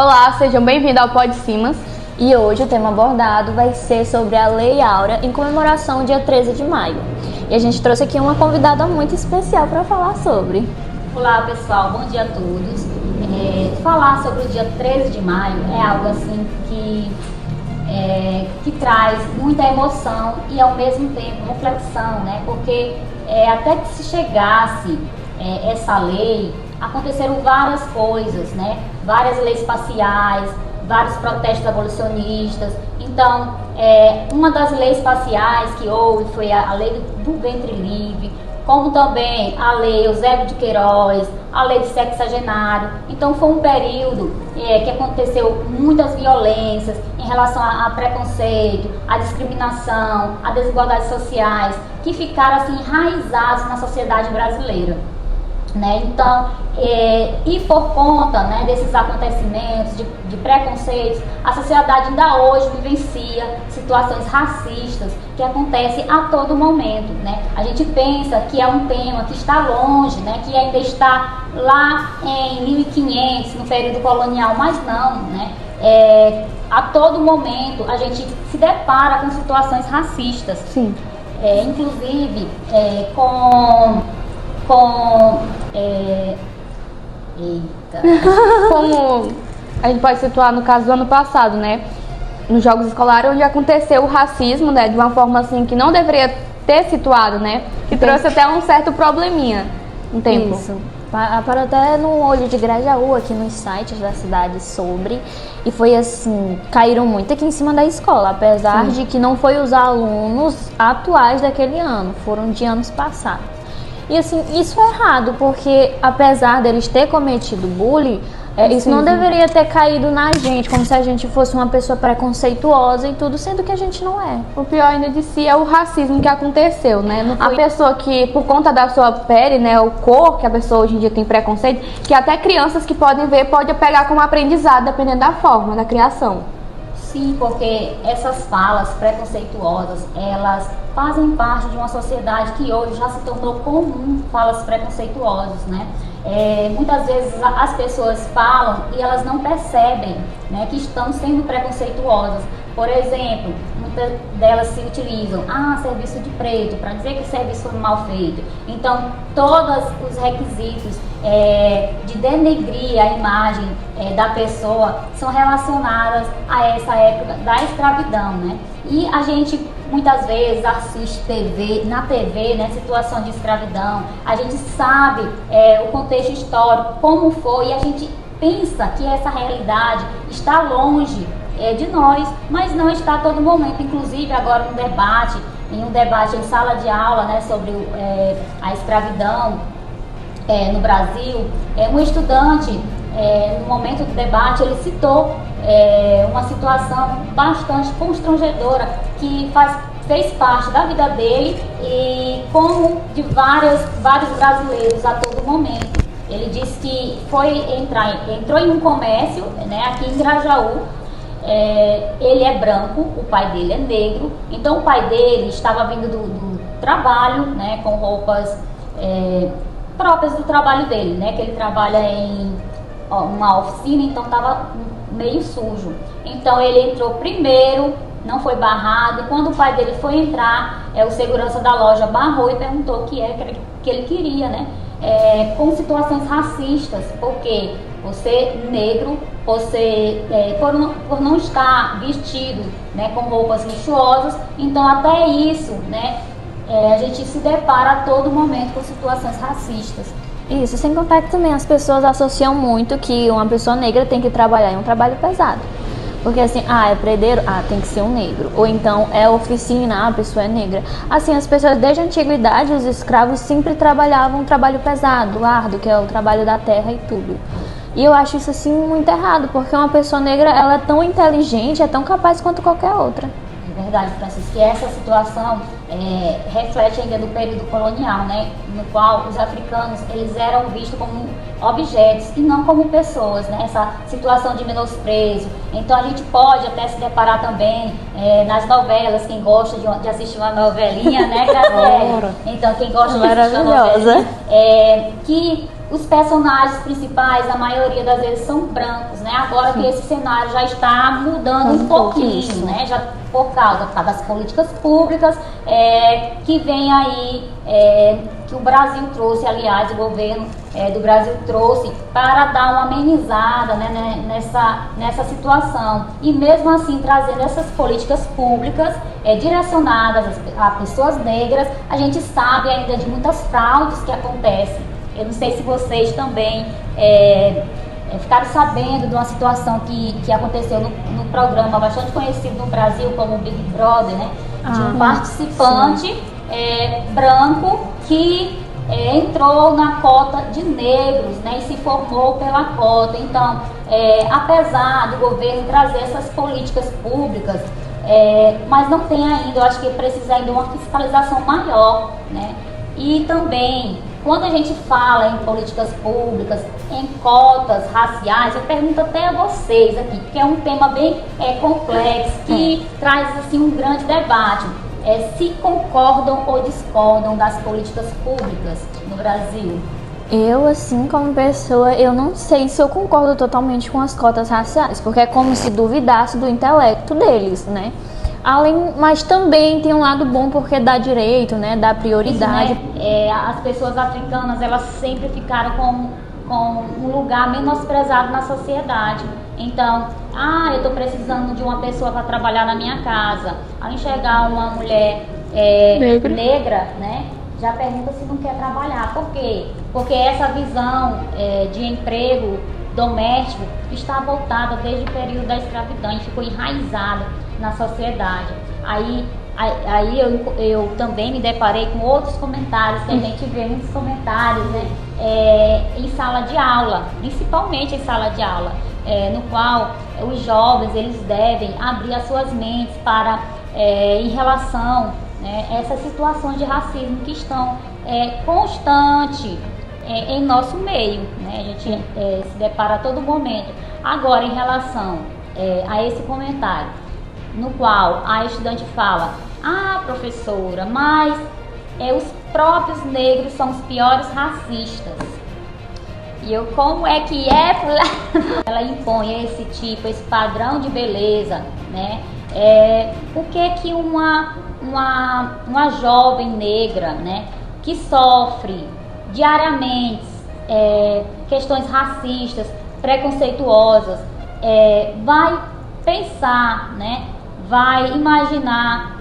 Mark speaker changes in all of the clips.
Speaker 1: Olá, sejam bem-vindos ao Pod Simas.
Speaker 2: E hoje o tema abordado vai ser sobre a Lei Áurea em comemoração ao dia 13 de maio. E a gente trouxe aqui uma convidada muito especial para falar sobre.
Speaker 3: Olá pessoal, bom dia a todos. Falar sobre o dia 13 de maio é algo assim que traz muita emoção e ao mesmo tempo reflexão, né? Porque até que se chegasse essa lei, aconteceram várias coisas, né? Várias leis parciais, vários protestos abolicionistas. Então, uma das leis parciais que houve foi a lei do ventre livre, como também a lei Eusébio de Queiroz, a lei de sexagenário. Então foi um período que aconteceu muitas violências em relação a preconceito, a discriminação, a desigualdades sociais, que ficaram assim enraizados na sociedade brasileira. Né? Então, e por conta, né, desses acontecimentos de preconceitos, a sociedade ainda hoje vivencia situações racistas que acontecem a todo momento, né? A gente pensa que é um tema que está longe, né, que ainda está lá em 1500, no período colonial, mas não, né? A todo momento a gente se depara com situações racistas.
Speaker 1: Sim.
Speaker 3: Inclusive
Speaker 1: Como a gente pode situar no caso do ano passado, né? Nos Jogos Escolares, onde aconteceu o racismo, né? De uma forma assim que não deveria ter situado, né? Que trouxe até um certo probleminha no tempo.
Speaker 2: Isso. Para até no olho de Grajaú, aqui nos sites da cidade sobre. E foi assim, caíram muito aqui em cima da escola, apesar de que não foi os alunos atuais daquele ano, foram de anos passados. E assim, isso é errado, porque apesar deles ter cometido bullying, isso não deveria ter caído na gente, como se a gente fosse uma pessoa preconceituosa e tudo, sendo que a gente não é.
Speaker 1: O pior ainda de si é o racismo que aconteceu, né? Não foi a pessoa que, por conta da sua pele, né, o cor, que a pessoa hoje em dia tem preconceito, que até crianças que podem ver, pode pegar como aprendizado, dependendo da forma, da criação.
Speaker 3: Sim, porque essas falas preconceituosas, elas fazem parte de uma sociedade que hoje já se tornou comum falas preconceituosas, né? Muitas vezes as pessoas falam e elas não percebem, né, que estão sendo preconceituosas. Por exemplo, muitas delas se utilizam, serviço de preto, para dizer que o serviço foi mal feito. Então, todos os requisitos de denegrir a imagem da pessoa são relacionadas a essa época da escravidão, né? E a gente muitas vezes assiste na TV, né, situação de escravidão, a gente sabe o contexto histórico, como foi, e a gente pensa que essa realidade está longe de nós, mas não está a todo momento. Inclusive agora em um debate em sala de aula, né, sobre a escravidão no Brasil, um estudante, no momento do debate, ele citou uma situação bastante constrangedora que fez parte da vida dele e como de vários brasileiros a todo momento. Ele disse que entrou em um comércio, né, aqui em Grajaú. Ele é branco, o pai dele é negro, então o pai dele estava vindo do trabalho, né, com roupas próprias do trabalho dele, né, que ele trabalha em uma oficina, então estava meio sujo. Então ele entrou primeiro, não foi barrado, e quando o pai dele foi entrar, o segurança da loja barrou e perguntou o que ele queria, né, com situações racistas, porque você negro, por não estar vestido, né, com roupas luxuosas, então até isso, né, a gente se depara a todo momento com situações racistas.
Speaker 2: Isso, sem contar que também as pessoas associam muito que uma pessoa negra tem que trabalhar em um trabalho pesado. Porque assim, é predeiro, tem que ser um negro. Ou então é oficina, a pessoa é negra. Assim, as pessoas desde a antiguidade, os escravos sempre trabalhavam um trabalho pesado, árduo, que é o trabalho da terra e tudo. E eu acho isso assim muito errado, porque uma pessoa negra, ela é tão inteligente, é tão capaz quanto qualquer outra.
Speaker 3: É verdade, Francisco, e essa situação reflete ainda do período colonial, né, no qual os africanos, eles eram vistos como objetos e não como pessoas, né, essa situação de menosprezo. Então a gente pode até se deparar também nas novelas, quem gosta de assistir uma novelinha, né, Graziele? Então quem gosta de assistir uma novelinha, que os personagens principais, a maioria das vezes, são brancos, né? Agora que esse cenário já está mudando um pouquinho, né? Já por causa das políticas públicas que vem aí, que o Brasil trouxe, aliás, o governo do Brasil trouxe para dar uma amenizada, né, nessa situação. E mesmo assim, trazendo essas políticas públicas direcionadas a pessoas negras, a gente sabe ainda de muitas fraudes que acontecem. Eu não sei se vocês também ficaram sabendo de uma situação que aconteceu no programa bastante conhecido no Brasil como o Big Brother, né? De um participante branco que entrou na cota de negros, né? E se formou pela cota. Então, apesar do governo trazer essas políticas públicas, mas não tem ainda, eu acho que precisa ainda uma fiscalização maior, né? E também, quando a gente fala em políticas públicas, em cotas raciais, eu pergunto até a vocês aqui, porque é um tema bem complexo, que traz assim, um grande debate. Se concordam ou discordam das políticas públicas no Brasil?
Speaker 2: Eu, assim, como pessoa, eu não sei se eu concordo totalmente com as cotas raciais, porque é como se duvidasse do intelecto deles, né? Mas também tem um lado bom porque dá direito, né? Dá prioridade.
Speaker 3: Isso, né? As pessoas africanas, elas sempre ficaram com um lugar menosprezado na sociedade. Então, eu estou precisando de uma pessoa para trabalhar na minha casa. Ao enxergar uma mulher negra, né? Já pergunta se não quer trabalhar. Por quê? Porque essa visão de emprego doméstico está voltada desde o período da escravidão e ficou enraizada na sociedade. Aí eu também me deparei com outros comentários que a gente vê muitos comentários, né, em sala de aula, principalmente em sala de aula, no qual os jovens eles devem abrir as suas mentes para em relação essas situações de racismo que estão constantes em nosso meio, né? A gente se depara a todo momento. Agora, em relação a esse comentário, no qual a estudante fala: professora, mas os próprios negros são os piores racistas. E eu, como é que ela impõe esse padrão de beleza, né? Por que uma jovem negra, né, que sofre diariamente questões racistas, preconceituosas, vai pensar, né, vai imaginar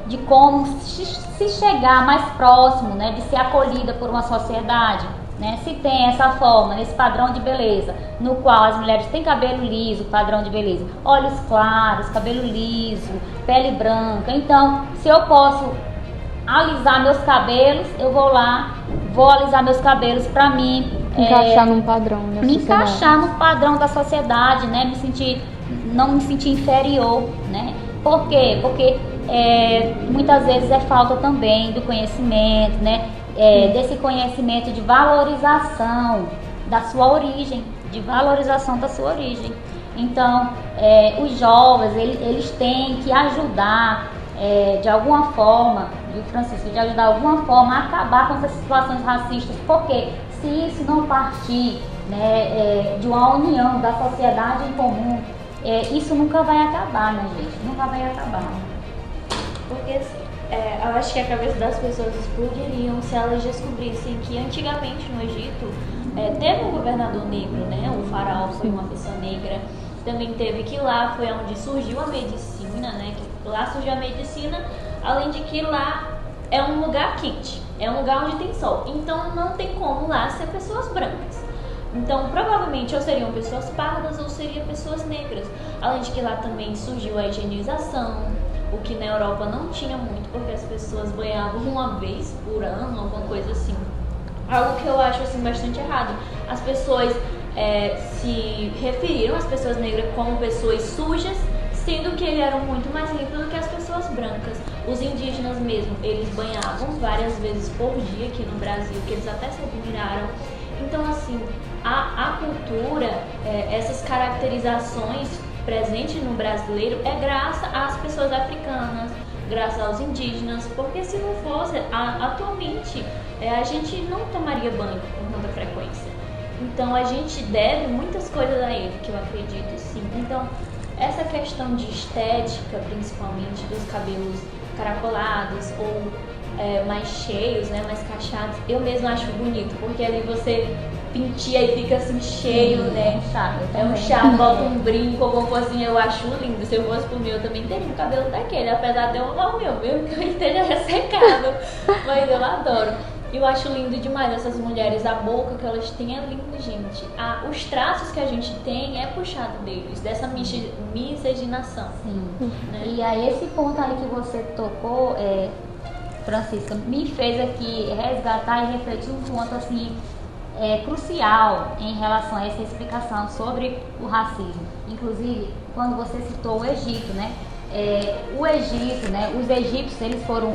Speaker 3: de como se chegar mais próximo, né, de ser acolhida por uma sociedade, né? Se tem essa forma, esse padrão de beleza, no qual as mulheres têm cabelo liso, padrão de beleza, olhos claros, cabelo liso, pele branca. Então, se eu posso alisar meus cabelos, eu vou alisar meus cabelos para mim
Speaker 1: encaixar num padrão da sociedade.
Speaker 3: Encaixar no padrão da sociedade, né? Não me sentir inferior, né? Por quê? Porque muitas vezes é falta também do conhecimento, né? Desse conhecimento de valorização da sua origem, Então, os jovens, eles têm que ajudar de alguma forma, viu, Francisco, de ajudar de alguma forma a acabar com essas situações racistas, porque se isso não partir, né, de uma união da sociedade em comum, isso nunca vai acabar, né, gente? Nunca vai acabar.
Speaker 4: Porque assim, eu acho que a cabeça das pessoas explodiriam se elas descobrissem que antigamente no Egito teve um governador negro, né? O faraó foi uma pessoa negra. Também teve que lá foi onde surgiu a medicina, né? Que lá surgiu a medicina, além de que lá é um lugar quente, é um lugar onde tem sol. Então não tem como lá ser pessoas brancas. Então provavelmente ou seriam pessoas pardas ou seriam pessoas negras. Além de que lá também surgiu a higienização, o que na Europa não tinha muito, porque as pessoas banhavam uma vez por ano, alguma coisa assim. Algo que eu acho assim bastante errado. As pessoas se referiram às pessoas negras como pessoas sujas, sendo que eles eram muito mais limpos do que as pessoas brancas. Os indígenas mesmo, eles banhavam várias vezes por dia aqui no Brasil, que eles até se admiraram. Então assim, a cultura, essas caracterizações presente no brasileiro é graças às pessoas africanas, graças aos indígenas, porque se não fosse, atualmente a gente não tomaria banho com tanta frequência. Então a gente deve muitas coisas a ele, que eu acredito sim. Então essa questão de estética, principalmente dos cabelos caracolados ou mais cheios, né, mais cacheados, eu mesma acho bonito, porque ali você penteia e fica assim cheio, né? É um charme, bota um brinco, alguma coisinha, eu acho lindo. Se eu fosse pro meu, eu também teria um cabelo daquele, apesar de eu amar o meu, mesmo que eu esteja ressecado, mas eu adoro. Eu acho lindo demais essas mulheres, a boca que elas têm é lindo, gente. Os traços que a gente tem é puxado deles, dessa miscigenação.
Speaker 3: Sim.
Speaker 4: Né?
Speaker 3: E a esse ponto aí que você tocou, Francisca, me fez aqui resgatar e refletir um ponto assim crucial em relação a essa explicação sobre o racismo. Inclusive, quando você citou o Egito, né? O Egito, né? Os egípcios, eles foram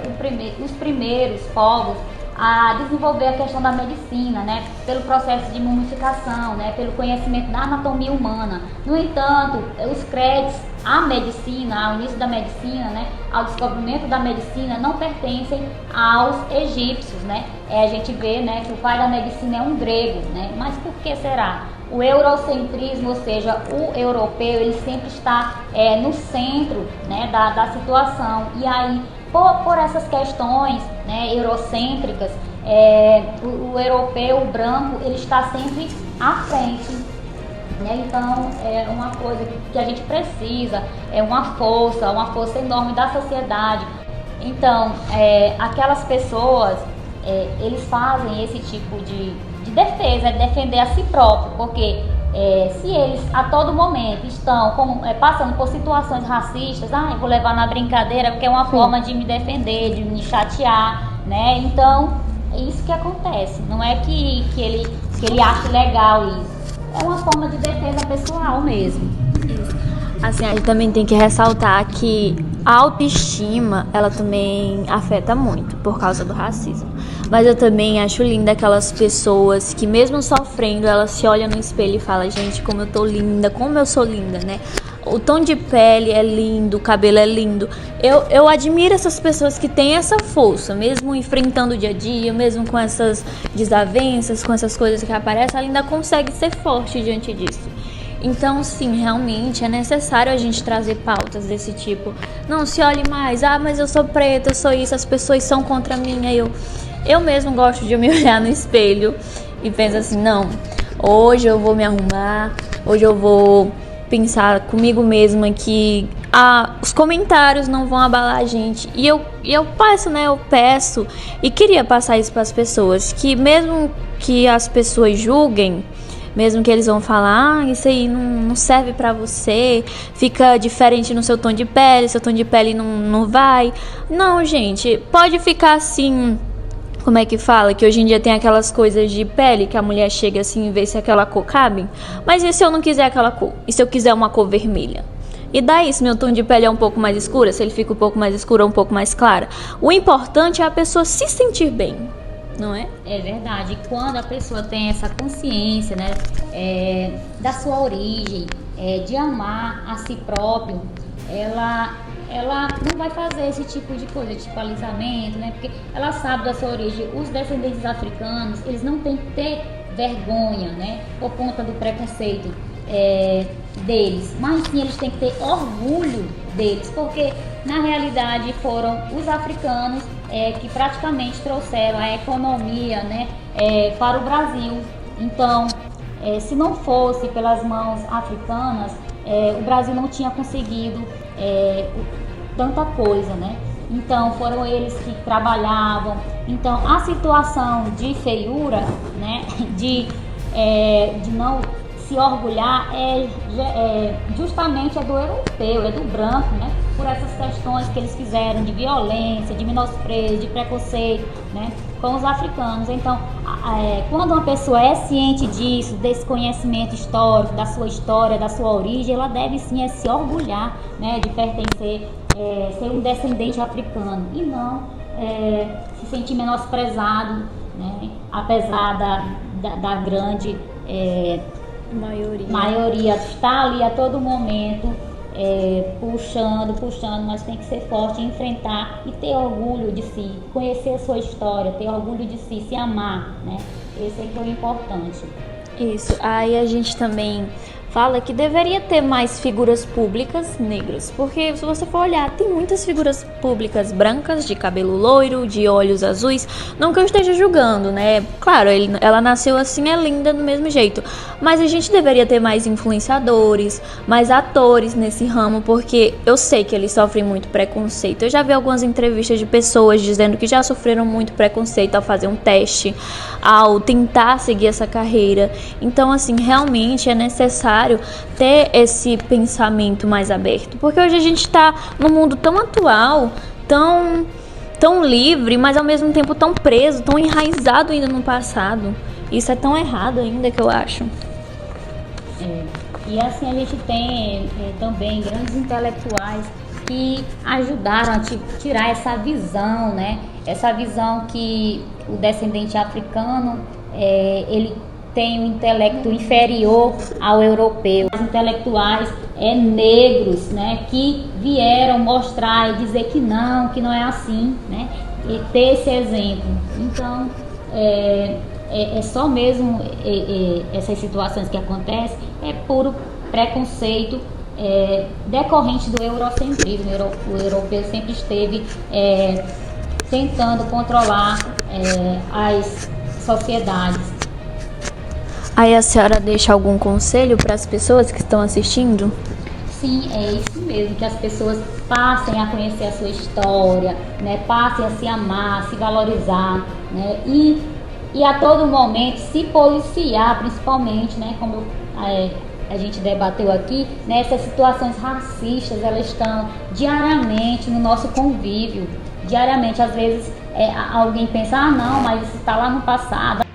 Speaker 3: os primeiros povos a desenvolver a questão da medicina, né? Pelo processo de mumificação, né? Pelo conhecimento da anatomia humana. No entanto, os créditos à medicina, ao início da medicina, né? Ao descobrimento da medicina, não pertencem aos egípcios, né? A gente vê, né, que o pai da medicina é um grego, né? Mas por que será? O eurocentrismo, ou seja, o europeu, ele sempre está no centro, né, da situação. E aí, por essas questões, né, eurocêntricas, o europeu, o branco, ele está sempre à frente, né? Então é uma coisa que a gente precisa, é uma força enorme da sociedade. Então aquelas pessoas, eles fazem esse tipo de defesa, defender a si próprio, porque se eles a todo momento estão passando por situações racistas, eu vou levar na brincadeira porque é uma forma de me defender, de me chatear, né? Então é isso que acontece, não é que ele ache legal isso, é uma forma de defesa pessoal mesmo.
Speaker 2: Assim, a gente também tem que ressaltar que a autoestima, ela também afeta muito por causa do racismo. Mas eu também acho linda aquelas pessoas que mesmo sofrendo, elas se olham no espelho e falam, gente, como eu tô linda, como eu sou linda, né? O tom de pele é lindo, o cabelo é lindo. Eu admiro essas pessoas que têm essa força, mesmo enfrentando o dia a dia, mesmo com essas desavenças, com essas coisas que aparecem, ela ainda consegue ser forte diante disso. Então, sim, realmente é necessário a gente trazer pautas desse tipo. Não se olhe mais, mas eu sou preta, eu sou isso, as pessoas são contra mim. Aí eu mesmo gosto de me olhar no espelho e penso assim, não, hoje eu vou me arrumar, hoje eu vou pensar comigo mesma que os comentários não vão abalar a gente. E eu passo, né, eu peço e queria passar isso para as pessoas, que mesmo que as pessoas julguem, mesmo que eles vão falar, isso aí não serve pra você, fica diferente no seu tom de pele não vai. Não, gente, pode ficar assim, como é que fala? Que hoje em dia tem aquelas coisas de pele, que a mulher chega assim e vê se aquela cor cabe. Mas e se eu não quiser aquela cor? E se eu quiser uma cor vermelha? E daí, se meu tom de pele é um pouco mais escura, se ele fica um pouco mais escuro ou um pouco mais clara? O importante é a pessoa se sentir bem. Não é?
Speaker 3: É verdade. Quando a pessoa tem essa consciência, né, da sua origem, de amar a si próprio, ela não vai fazer esse tipo de coisa, tipo alisamento, né? Porque ela sabe da sua origem. Os descendentes africanos, eles não têm que ter vergonha, né, por conta do preconceito deles, mas sim eles têm que ter orgulho deles, porque na realidade foram os africanos que praticamente trouxeram a economia, né, para o Brasil. Então, se não fosse pelas mãos africanas, o Brasil não tinha conseguido tanta coisa, né? Então, foram eles que trabalhavam. Então, a situação de feiura, né, de não se orgulhar justamente do europeu, do branco, né? Por essas questões que eles fizeram de violência, de menosprezo, de preconceito, né, com os africanos. Então, quando uma pessoa é ciente disso, desse conhecimento histórico, da sua história, da sua origem, ela deve sim se orgulhar, né, de pertencer, ser um descendente africano e não se sentir menosprezado, né, apesar da grande maioria estar ali a todo momento puxando, mas tem que ser forte, enfrentar e ter orgulho de si, conhecer a sua história, ter orgulho de si, se amar, né? Esse é que é o importante.
Speaker 2: Isso. Aí a gente também fala que deveria ter mais figuras públicas negras, porque se você for olhar, tem muitas figuras públicas brancas, de cabelo loiro, de olhos azuis, não que eu esteja julgando, né? Claro, ela nasceu assim, é linda do mesmo jeito, mas a gente deveria ter mais influenciadores, mais atores nesse ramo, porque eu sei que eles sofrem muito preconceito. Eu já vi algumas entrevistas de pessoas dizendo que já sofreram muito preconceito ao fazer um teste, ao tentar seguir essa carreira. Então, assim, realmente é necessário ter esse pensamento mais aberto, porque hoje a gente está num mundo tão atual, tão livre, mas ao mesmo tempo tão preso, tão enraizado ainda no passado. Isso é tão errado ainda, que eu acho.
Speaker 3: E assim a gente tem também grandes intelectuais que ajudaram a tirar essa visão, né? Essa visão que o descendente africano, ele tem um intelecto inferior ao europeu. Os intelectuais negros, né, que vieram mostrar e dizer que não é assim, né, e ter esse exemplo. Então, é só mesmo essas situações que acontecem, é puro preconceito decorrente do eurocentrismo. O europeu sempre esteve tentando controlar as sociedades.
Speaker 2: Aí a senhora deixa algum conselho para as pessoas que estão assistindo?
Speaker 3: Sim, é isso mesmo, que as pessoas passem a conhecer a sua história, né? Passem a se amar, se valorizar, né? E a todo momento se policiar, principalmente, né? Como a gente debateu aqui, né? Essas situações racistas, elas estão diariamente no nosso convívio. Diariamente, às vezes alguém pensa, não, mas isso está lá no passado.